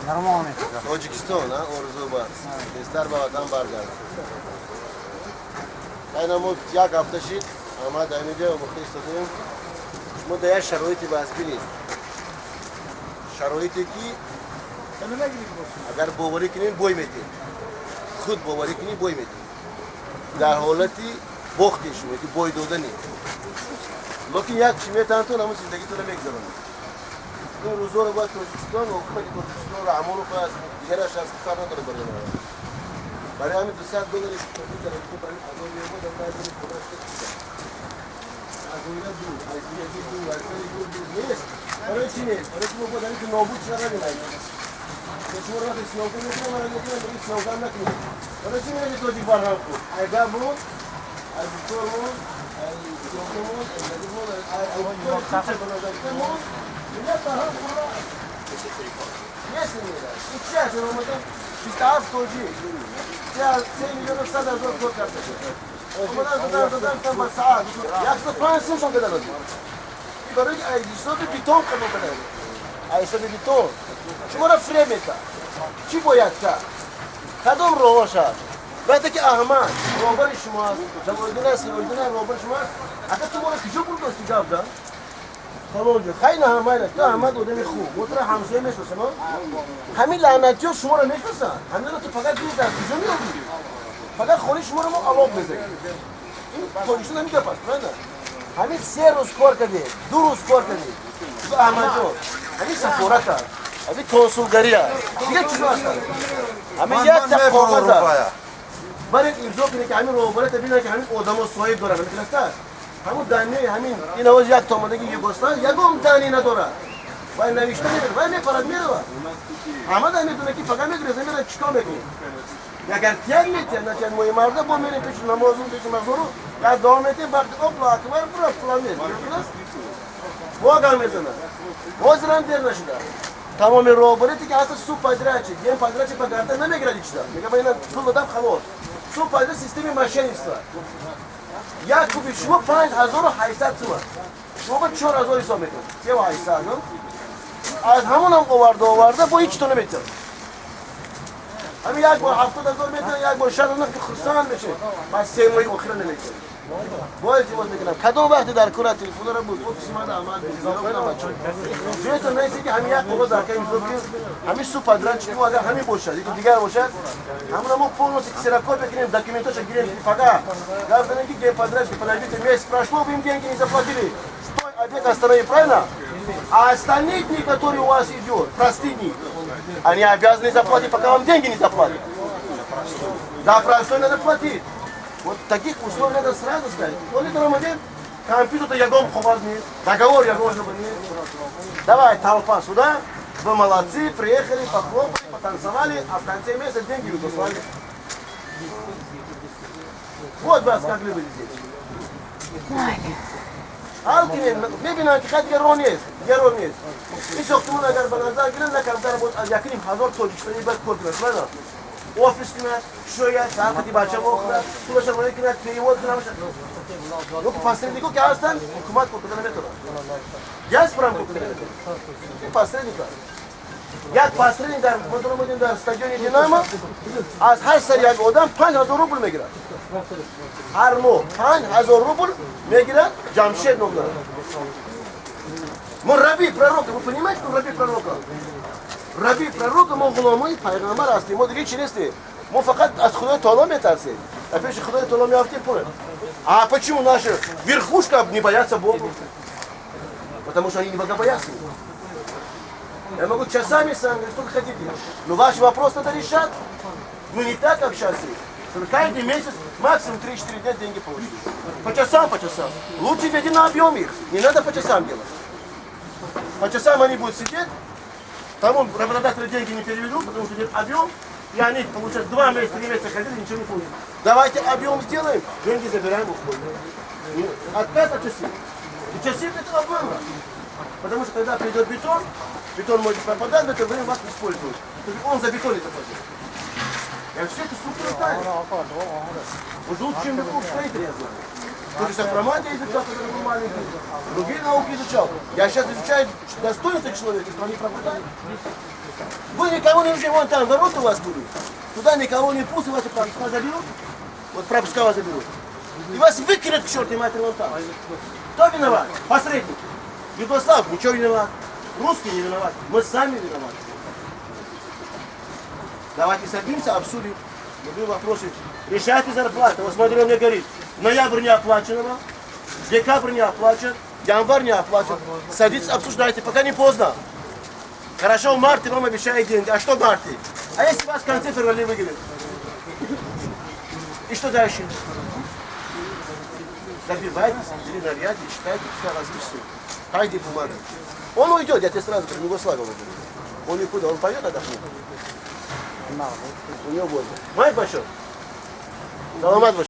Нормальный. Tojikiston, ha, Orzuba. Bizler babadan bargar. Aynen bu yak hafta şit ama da önce o muhte istedim. Bu da ya şaroiti basbili. Şaroiti ki agar bovari kinin boy meti. Khud bovari kinin boy meti. Dar holati boxti shme ki boy dodani. Lekin yak shme tanto namu zindagi to namegzaron. این روزا رو باید تاجیکستان و حکومت تاجیکستان رو عمل کنه دیگر از کار نداره برای همین $200 توضیح داره که برای ازای میاد در بعضی خودش کشیده از اونجا دور از اینجا دور از اینجا دور نیست برای چی نیست برای شما باید که نابود شده نمیشه که شما را اسنوکن میکنه من میگم دیگه اسنوکن نکنید برای چی میاد تاجیک برنامه کو ایگابون از دکترمون از دکترمون از دکترمون Millet daha burada yesin millet. 2 yaş olmadı. Biz daha futbolcu. Ya 100 milyon sadece zor gol kardeşim. O kadar tam saat. Yakında Fransa'nın son kadar oldu. Bir böyle ayısı bir beton kadar kadar. Ayısı bir beton. Şuna fremeta. Çi boyatta. Kadın rovaşa. Belki ki Ahmet. Rovar işmaz. Ordinal rovar işmaz. Hatta tu bana küçük buldu isticabda. تمام جد خیلی همه تو احمد آدم خوب موتور همسایه میشناسن همین لعنتی ها شما رو میشناسن همین رو تو فقط بیرید از کجا میابی فقط خونی شما رو ما علاق بزنید این کنیشون نمیگه پس نه همین 3 روز کار کردی 2 روز کار کردی تو احمد جان همین سفارت هست همین کنسولگری هست دیگه چیزا هست همین یک تا کاغذ هست برای امضا کنید که همین روبرت ببینن که همین آدما صاحب دارن میتونن همون دنیای همین این آواز یک تومدگی یوگسلاو یکم دنی نداره وای نوشته نمیره وای میپرد میره همه دنی میدونه که فقط میگرزه میره چیکار میکنه اگر تیار میتین نچن موی مرده با میریم پیش نمازون پیش مزارو یا دام میتین وقتی الله اکبر برو فلان میره واقعا میزنه وزرم دیر نشده تمام روبرتی که حتی سوپ پادراچی گیم پادراچی پگرده نمیگیره دیگه میگه اینا پول دادم خلاص سوپ پادر سیستم ماشین است یک کوبی شما 5800 تومان شما با 4000 حساب میکنید 3800 از همون هم آورده با هیچ تونه میتونه همین یک بار 70000 میتونه یک بار 6000 که خرسان بشه بس 3 ماه اخیر نمیتونه باید جواب میکنم کدوم وقتی در کره تلفن رو بود گفت سیمان احمد جویت نیستی که همین یک موقع در که همین سوپ ادران چطور اگر همین باشه دیگر باشه همون هم پولنوس کسرکور بکنیم داکیومنتاش گیریم فقط گفتن که گیم پادراش که подождите мы спрашиваем деньги не заплатили стой обед останови правильно а остальные дни которые у вас идет простые дни они обязаны заплатить пока вам деньги не заплатят да простой надо платить вот таких условий надо сразу сказать он это ромаден компьютер ягом ховазни договор ягом давай толпа сюда вы молодцы приехали похлопали потанцевали а в конце месяца деньги выслали вот вас как любите здесь Alkinin, ببینن که خیلی گرون نیست این ساختمون اگر به نظر گیرن نکردن بود از یکیم هزار تاجیکستانی باید کار کنه نه ofis کنه شاید ساعتی بچه بخورد پولش رو کنه پیواد کنه لو که پاسندیکو که هستن حکومت کار کنه نمیتونه گاز پرام کنه این پاسندیکو یک پاسندی در مدرمون در استادیوم دیناما از هر سری یک آدم 5000 روبل میگیره هر ماه 5000 روبل میگیره جمشید نام داره مربی پروک ви понимаете що ربی پروک ما غلامای پیغمبر هستیم ما دیگه چی نیستیم ما فقط از خدای تعالی میترسیم پیش خدای تعالی میافتیم پول а почему наши верхушка не боятся Бога потому что они не богобоязненны я могу часами с вами сколько хотите но ваш вопрос надо решать мы не так общаемся каждый месяц максимум 3-4 дня деньги получить. По часам. Лучше веди на объем их. Не надо по часам делать. По часам они будут сидеть. Тому работодатели деньги не переведут, потому что идет объем. И они получают 2 месяца, 3 месяца ходили, ничего не получат. Давайте объем сделаем, деньги забираем, уходим. Отказ от часов. И часы это обманно. Потому что когда придет бетон, Бетон может пропадать, в это время вас используют. То есть он за бетон это платит. Я все это структура знаю. Уже лучше, чем любой строитель, я знаю. То есть сопромат я изучал, когда был маленький. Другие науки изучал. Я сейчас изучаю достоинство человека, что они пропадают. Вы никого не нужны, вон там ворота у вас будут. Туда никого не пустят, ваши пропуска заберут. Вот пропуска вас заберут. И вас выкинут к чертовой матери вон там. Кто виноват? Посредник. Югослав ничего не виноват. Русские не виноваты. Мы сами виноваты. Давайте садимся, обсудим. Любые вопросы. Решайте зарплату. Вот смотри, он мне говорит, ноябрь не оплачен, декабрь не оплачен, январь не оплачен. Садитесь, обсуждайте, пока не поздно. Хорошо, в марте вам обещают деньги. А что в марте? А если вас в конце февраля выгонят? И что дальше? Добивайтесь, или наряде, читайте, все различные. Хайди бумага. Он уйдет, я тебе сразу про Югославию говорю. Он никуда, он пойдет отдохнуть. У него больше. Мать большой. Саламат большой.